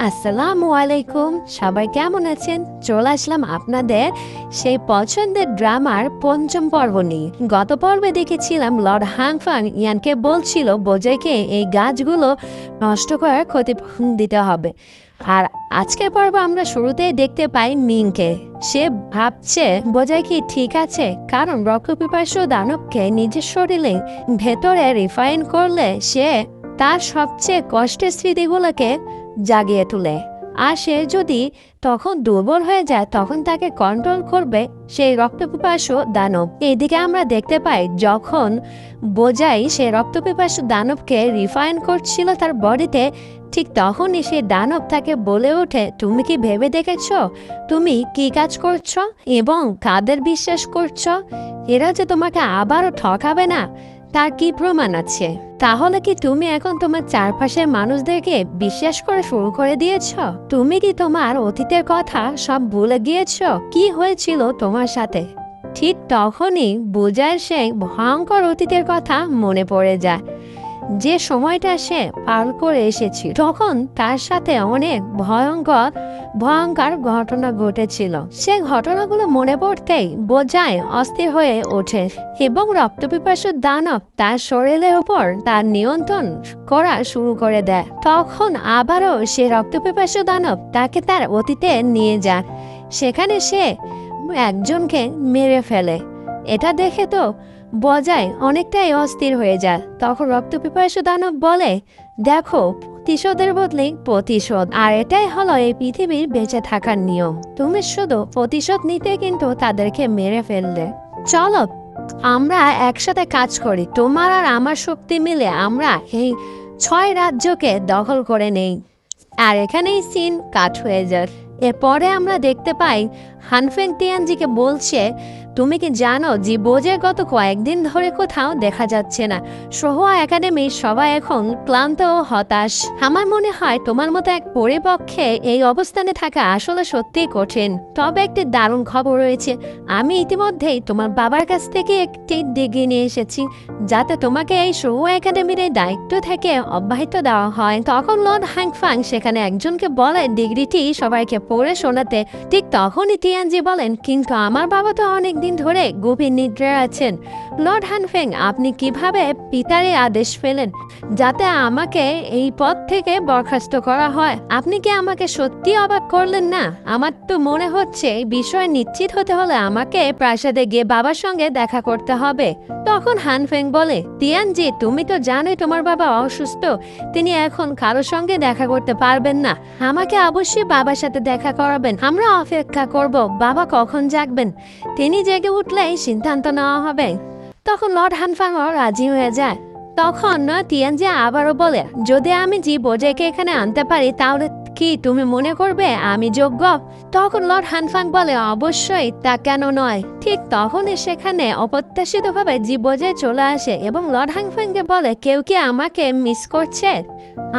আসসালামু আলাইকুম, সবাই কেমন আছেন? চলে আসলাম আপনাদের সেই পছন্দের ড্রামার পঞ্চম পর্ব নিয়ে। গত পর্বে দেখেছিলাম লর্ড হাংফাং ইয়ানকে বলছিল বোজাইকে এই গাছগুলো নষ্ট করার ক্ষতিপূরণ দিতে হবে। আর আজকের পর্ব আমরা শুরুতেই দেখতে পাই মিংকে। সে ভাবছে বোজাই কি ঠিক আছে, কারণ রক্তপিপাসু দানবকে নিজের শরীরে ভেতরে রিফাইন করলে সে তার সবচেয়ে কষ্টের স্মৃতিগুলোকে জাগিয়ে তুলে। আর সে যদি তখন দুর্বল হয়ে যায় তখন তাকে কন্ট্রোল করবে সেই রক্তপিপাসু দানব। এদিকে আমরা দেখতে পাই যখন বোজাই সে রক্তপিপাসু দানবকে রিফাইন করছিল তার বডিতে, ঠিক তখনই সে দানব তাকে বলে ওঠে, তুমি কি ভেবে দেখেছ তুমি কি কাজ করছো এবং কাদের বিশ্বাস করছো? এরা যে তোমাকে আবারও ঠকাবে না তার কি প্রমাণ আছে? তাহলে কি তুমি এখন তোমার চারপাশের মানুষদেরকে বিশ্বাস করে শুরু করে দিয়েছ? তুমি কি তোমার অতীতের কথা সব ভুলে গিয়েছ? কি হয়েছিল তোমার সাথে? ঠিক তখনই বোজার সেই ভয়ঙ্কর অতীতের কথা মনে পড়ে যায়, যে সময়টা সে পার করে এসেছিল। তখন তার সাথে অনেক ভয়ঙ্কর ঘটনা ঘটেছিল। সে ঘটনাগুলো মনে পড়তেই বোজাই অস্থির হয়ে ওঠে এবং রক্তপিপাসু দানব তার শরীরের উপর তার নিয়ন্ত্রণ করা শুরু করে দেয়। তখন আবারও সে রক্তপিপাসু দানব তাকে তার অতীতে নিয়ে যায়। সেখানে সে একজনকে মেরে ফেলে। এটা দেখে তো বোজাই অনেকটাই অস্থির হয়ে যায়। তখন রক্তপিপাসু দানব বলে, দেখো, প্রতিশোধের বদলে প্রতিশোধ, আর এটাই হলো এই পৃথিবীর বেঁচে থাকার নিয়ম। তুমি শুধু প্রতিশোধ নিতে কিন্তু তাদেরকে মেরে ফেললে। চলো আমরা একসাথে কাজ করি, তোমার আর আমার শক্তি মিলে আমরা এই 6 রাজ্যকে দখল করে নেই। আর এখানেই সিন কাট হয়ে যায়। এরপরে আমরা দেখতে পাই হানফেং তিয়ানজিকে বলছে, তুমি কি জানো যে বোজে গত কয়েকদিন ধরে কোথাও দেখা যাচ্ছে না। সোহোয়া একাডেমির সবাই এখন ক্লান্ত ও হতাশ। আমার মনে হয় তোমার মতো এক পরিপক্ষে এই অবস্থানে থাকা আসলে সত্যিই কঠিন। তবে একটি দারুণ খবর রয়েছে, আমি ইতিমধ্যেই তোমার বাবার কাছ থেকে একটি ডিগ্রি নিয়ে এসেছি, যাতে তোমাকে এই সোহোয়া একাডেমির এই দায়িত্ব থেকে অব্যাহত দেওয়া হয়। তখন লর্ড হাংফাং সেখানে একজনকে বলে ডিগ্রিটি সবাইকে পড়ে শোনাতে। ঠিক তখনই তিয়ানজি বলেন, কিন্তু আমার বাবা তো অনেক দিন ধরে গভীর নিদ্রায় আছেন। লর্ড হানফেং, আপনি কিভাবে পিতারে আদেশ পেলেন যাতে আমাকে এই পদ থেকে বরখাস্ত করা হয়? আপনি কি আমাকে সত্যি অবাক করলেন না? আমার তো মনে হচ্ছে বিষয় নিশ্চিত হতে হলে আমাকে প্রাসাদে গিয়ে বাবার সঙ্গে দেখা করতে হবে। তখন হানফেং বলে, তিয়ানজি, তুমি তো জানোই তোমার বাবা অসুস্থ, তিনি এখন কারোর সঙ্গে দেখা করতে পারবেন না। আমাকে অবশ্যই বাবার সাথে দেখা করাবেন। আমরা অপেক্ষা করব বাবা কখন জাগবেন, তিনি জেগে উঠলেই সিদ্ধান্ত নেওয়া হবে। তখন লর্ড হানফাংও রাজি হয়ে যায়। তখন তিয়ানজি আবারও বলে, যদি আমি জি বোজাইকে এখানে আনতে পারি তাহলে কি তুমি মনে করবে আমি যোগ্য? তখন লর্ড হানফাং বলে, অবশ্যই, তা কেন নয়। ঠিক তখনই সেখানে অপ্রত্যাশিতভাবে জি বোজাই চলে আসে এবং লর্ড হানফাংকে বলে, কেউ কি আমাকে মিস করছে?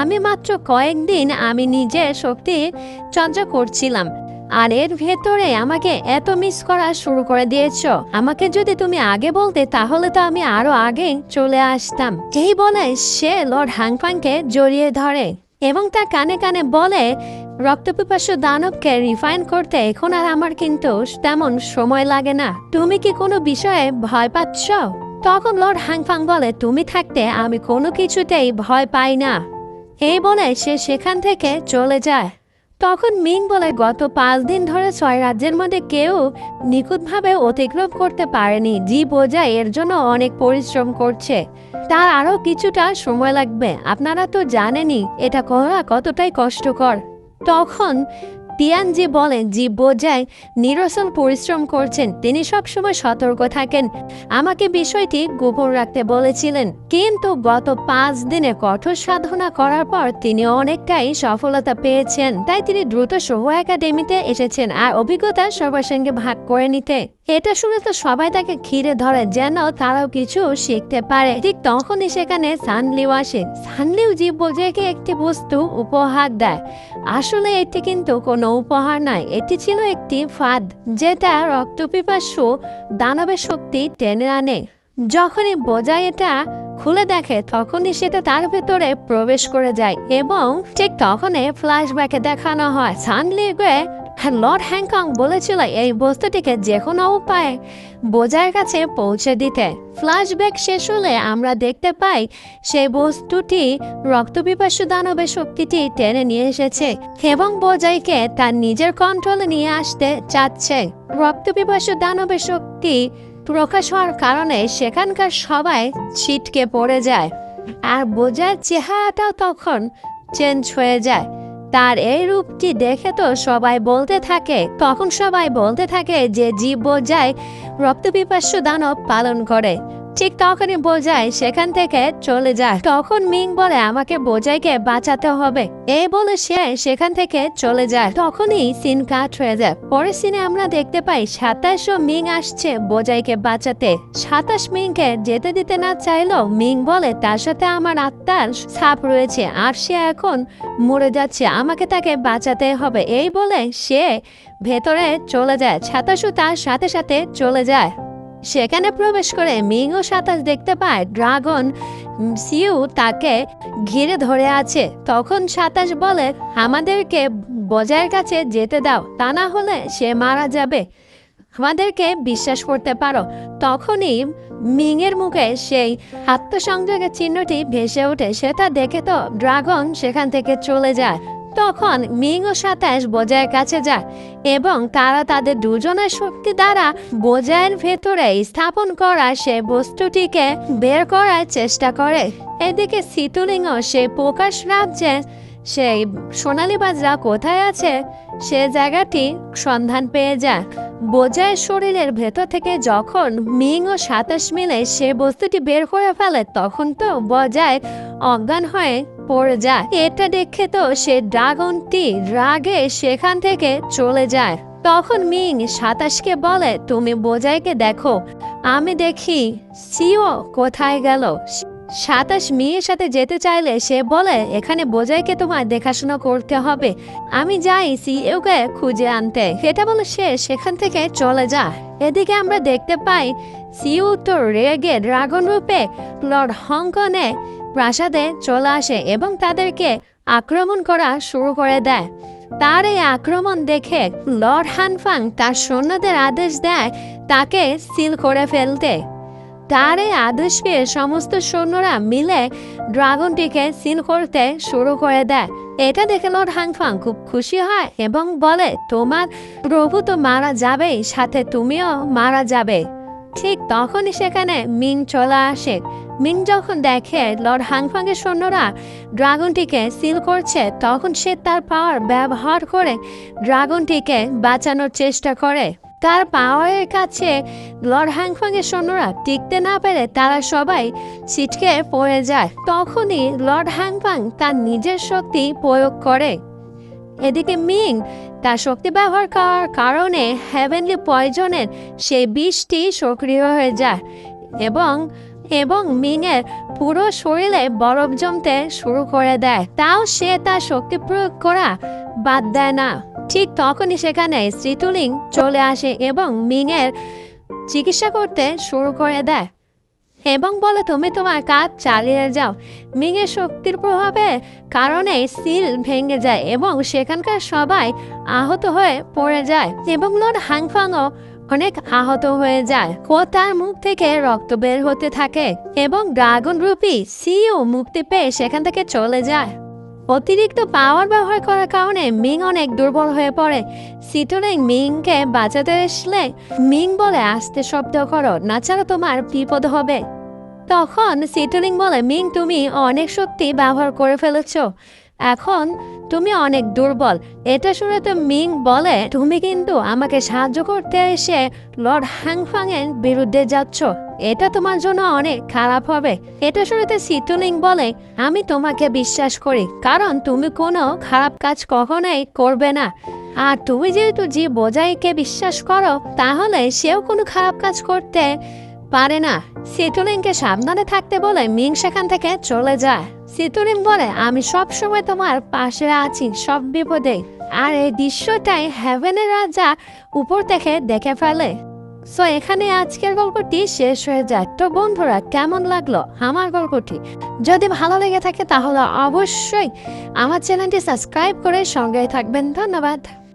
আমি মাত্র কয়েকদিন আমি নিজের শক্তি চর্চা করছিলাম, আর এর ভেতরে আমাকে এত মিস করা শুরু করে দিয়েছ। আমাকে যদি তুমি আগে বলতে তাহলে তো আমি আরো আগে চলে আসতাম। এই বলে সে লর্ড হাংফাংকে জড়িয়ে ধরে এবং তার কানে কানে বলে, রক্তপিপাসু দানবকে রিফাইন করতে এখন আর আমার কিন্তু তেমন সময় লাগে না। তুমি কি কোনো বিষয়ে ভয় পাচ্ছ? তখন লর্ড হাংফাং বলে, তুমি থাকতে আমি কোনো কিছুতেই ভয় পাই না। এই বলে সে সেখান থেকে চলে যায়। তখন মিং বলে, গত 5 দিন ধরে 6 রাজ্যের মধ্যে কেউ নিখুঁতভাবে অতিক্রম করতে পারেনি। জি বোজাই এর জন্য অনেক পরিশ্রম করছে, তার আরো কিছুটা সময় লাগবে। আপনারা তো জানেনই এটা করা কতটাই কষ্টকর। তখন তিয়ানজি বলেন, জি বোজাই নিরসল পরিশ্রম করছেন, তিনি সবসময় সতর্ক থাকেন। আমাকে বিষয়টি গোপন রাখতে বলেছিলেন, কিন্তু গত 5 দিনে কঠোর সাধনা করার পর তিনি অনেকটাই সফলতা পেয়েছেন। তাই তিনি দ্রুত সোহোয়া একাডেমিতে এসেছেন আর অভিজ্ঞতা সবার সঙ্গে ভাগ করে নিতে। এটা শুনে তো সবাই তাকে ঘিরে ধরে যেন তারাও কিছু শিখতে পারে। ঠিক তখনই সেখানে সানলিউ আসে। সানলিউ জি বোজাইকে একটি বস্তু উপহার দেয়। আসলে এটি কিন্তু কোনো উপহার নয়, এটি ছিল একটি ফাঁদ, যেটা রক্তপিপাসু দানবের শক্তি টেনে আনে। যখনই বোজাই এটা খুলে দেখে তখনই সেটা তার ভেতরে প্রবেশ করে যায় এবং ঠিক তখনই ফ্ল্যাশব্যাকে দেখানো হয় সানলিগে লর্ড হ্যাংকং বলেছিল এই বস্তুটিকে যে কোনো উপায়ে বোঝার কাছে পৌঁছে দিতে। ফ্ল্যাশব্যাক শেষ হলে আমরা দেখতে পাই সেই বস্তুটি রক্তপিপাসু দানবের শক্তিটি টেনে নিয়ে এসেছে এবং বোঝাইকে তার নিজের কন্ট্রোলে নিয়ে আসতে চাচ্ছে। রক্তপিপাসু দানবের শক্তি প্রকাশ হওয়ার কারণে সেখানকার সবাই ছিটকে পড়ে যায় আর বোঝার চেহারাটাও তখন চেঞ্জ হয়ে যায়। তার এই রূপটি দেখে তো সবাই বলতে থাকে যে জীব বোঝাই রক্তপিপাসু দানব পালন করে। ঠিক তখনই বোঝাই সেখান থেকে চলে যায়। তখন মিং বলে আমাকে বোঝাইকে বাঁচাতে হবে, এই বলে সে সেখান থেকে চলে যায়। তখনই সিন কাট হয়ে যায়। পরের সিনে আমরা দেখতে পাই 27 ও মিং আসছে বোঝাইকে বাঁচাতে। 27 মিংকে যেতে দিতে না চাইলেও মিং বলে তার সাথে আমার আত্মার ছাপ রয়েছে আর সে এখন মরে যাচ্ছে, আমাকে তাকে বাঁচাতে হবে, এই বলে সে ভেতরে চলে যায়। 27 তার সাথে সাথে চলে যায়। সেখানে প্রবেশ করে মিং ও 27 দেখতে পায় ড্রাগন সিউ তাকে ঘিরে ধরে আছে। তখন 27 বলে আমাদেরকে বোঝাইয়ের কাছে যেতে দাও, তা না হলে সে মারা যাবে, আমাদেরকে বিশ্বাস করতে পারো। তখনই মিং এর মুখে সেই আত্মসংযোগের চিহ্নটি ভেসে ওঠে। সেটা দেখে তো ড্রাগন সেখান থেকে চলে যায়। তখন মিং ও 27 বোঝাইয়ের কাছে যায় এবং তারা তাদের দুজনের শক্তি দ্বারা বোঝাইয়ের ভেতরে স্থাপন করা সে বস্তুটিকে বের করার চেষ্টা করে। এদিকে সিতুলিংও সেই প্রকাশ রাজ্যে সেই সোনালী বাজরা কোথায় আছে সে জায়গাটি সন্ধান পেয়ে যায়। বোঝাইয়ের শরীরের ভেতর থেকে যখন মিং ও 27 মিলে সে বস্তুটি বের করে ফেলে তখন তো বোঝাই অজ্ঞান হয়ে পড়ে যায়। এটা দেখে তো সে ড্রাগনটি রাগে সেখান থেকে চলে যায়। তখন মিং 27কে বলে তুমি বোঝাইকে দেখো, আমি দেখি সিও কোথায় গেল। 27 মেয়ের সাথে যেতে চাইলে সে বলে এখানে বোঝাইকে তোমার দেখাশোনা করতে হবে, আমি যাই সিওকে খুঁজে আনতে। এটা বলে সে সেখান থেকে চলে যায়। এদিকে আমরা দেখতে পাই সিও তো রেগে ড্রাগন রূপে লর্ড হংকনে প্রাসাদে চলে আসে এবং তাদেরকে আক্রমণ করা শুরু করে দেয়। তার এই আক্রমণ দেখে লর্ড হানফাং তার সৈন্যদের আদেশ দেয় তাকে সিল করে ফেলতে। তার এই আদেশ পেয়ে সমস্ত সৈন্যরা মিলে ড্রাগনটিকে সিল করতে শুরু করে দেয়। এটা দেখে লর্ড হানফাং খুব খুশি হয় এবং বলে তোমার প্রভু তো মারা যাবেই, সাথে তুমিও মারা যাবে। ঠিক তখনই সেখানে মিং চলে আসে। মিং যখন দেখে লর্ড হানফাং এর সৈন্যরা ড্রাগনটিকে সিল করছে তখন সে তার পাওয়ার ব্যবহার করে ড্রাগনটিকে বাঁচানোর চেষ্টা করে। তার পাওয়ারের কাছে লর্ড হানফাং এর সৈন্যরা টিকতে না পেরে তারা সবাই ছিটকে পড়ে যায়। তখনই লর্ড হানফাং তার নিজের শক্তি প্রয়োগ করে। এদিকে মিং তার শক্তি ব্যবহার করার কারণে হেভেনলি পয়জনের সেই বিষটি সক্রিয় হয়ে যায় এবং মিং এর পুরো শরীরে বরফ জমতে শুরু করে দেয়। তাও সে তার শক্তি প্রয়োগ করা বাদ দেয় না। ঠিক তখনই সেখানে সিতুলিং চলে আসে এবং মিং এর চিকিৎসা করতে শুরু করে দেয় এবং বলে তুমি তোমার কাজ চালিয়ে যাও। মিং এর শক্তির প্রভাবে কারণে সিল ভেঙে যায় এবং সেখানকার সবাই আহত হয়ে পড়ে যায় এবং লর্ড হানফাংও অনেক আহত হয়ে যায় ও তার মুখ থেকে রক্ত বের হতে থাকে এবং ড্রাগন রূপী সিও মুক্তি পেয়ে সেখান থেকে চলে যায়। অতিরিক্ত পাওয়ার ব্যবহার করার কারণে মিং অনেক দুর্বল হয়ে পড়ে। সিতুলিং মিংকে বাঁচাতে আসলে মিং বলে আস্তে শব্দ করো, না ছাড়া তোমার বিপদ হবে। তখন সিতুলিং বলে মিং তুমি অনেক শক্তি ব্যবহার করে ফেলেছ, এখন তুমি অনেক দুর্বল। এটা শুনে তো মিং বলে তুমি কিন্তু আমাকে সাহায্য করতে এসে লর্ড হানফাং এর বিরুদ্ধে যাচ্ছ, এটা তোমার জন্য অনেক খারাপ হবে। এটা শুনে তো সিতুলিং বলে আমি তোমাকে বিশ্বাস করি কারণ তুমি কোনো খারাপ কাজ কখনোই করবে না, আর তুমি যেহেতু যে বোঝাইকে বিশ্বাস করো তাহলে সেও কোনো খারাপ কাজ করতে পারে না। সিতুলিংকে সাবধানে থাকতে বলে মিং সেখান থেকে চলে যায়। সিতুলিং বলে আমি সব সময় তোমার পাশে আছি সব বিপদে। আর এই দৃশ্যটাই হেভেনের রাজা উপর থেকে দেখে ফেলে। সো এখানে আজকের গল্পটি শেষ হয়ে যায়। তো বন্ধুরা, কেমন লাগলো আমার গল্পটি? যদি ভালো লেগে থাকে তাহলে অবশ্যই আমার চ্যানেলটি সাবস্ক্রাইব করে সঙ্গে থাকবেন। ধন্যবাদ।